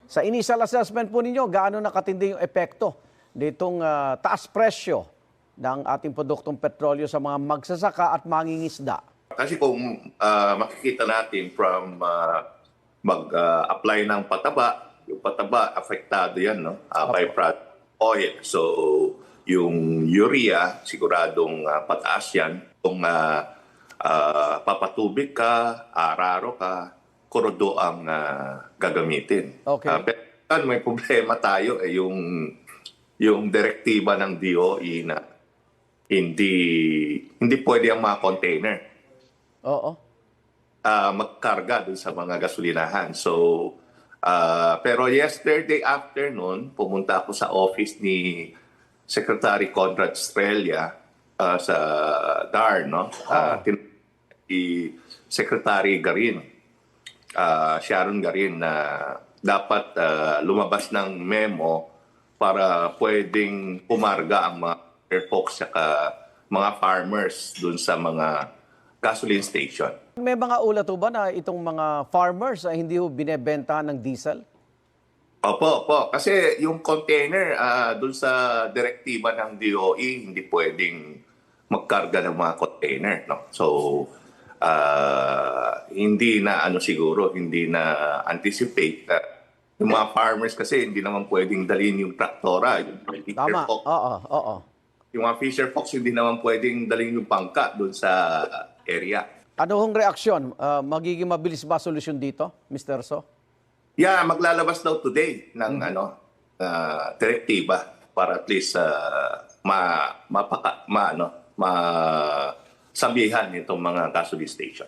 Sa initial assessment po ninyo, gaano nakatindi yung epekto nitong taas presyo ng ating produktong petrolyo sa mga magsasaka at mangingisda? Kasi kung makikita natin from mag-apply ng pataba, yung pataba, apektado yan, no? Byproduct oil. So, yung urea, siguradong pataas yan. Kung papatubig ka, araro ka, krudo ang gagamitin. Okay. Pero may problema tayo, yung direktiba ng DOE na hindi pwede ang mga container Oo. magkarga dun sa mga gasolinahan. So, pero yesterday afternoon, pumunta ako sa office ni Secretary Conrad Estrella sa DAR, no? Si Secretary Garin, Sharon Garin, na dapat lumabas ng memo para pwedeng pumarga ang mga folks at mga farmers dun sa mga gasoline station. May mga ulat ho ba na itong mga farmers ay hindi ho binebentahan ng diesel? Opo. Kasi yung container, dun sa direktiba ng DOE, hindi pwedeng magkarga ng mga container. No? So, hindi na hindi na anticipate. Yung mga farmers kasi hindi naman pwedeng dalhin yung traktora. Yung Fisher Tama. Fox. Oo. Yung mga Fisher Fox, hindi naman pwedeng dalhin yung bangka dun sa area. Ano hong reaksyon? Magiging mabilis ba solusyon dito, Mr. So? Yeah, maglalabas daw today ng direktiba para at least masabihan itong mga gasoline station.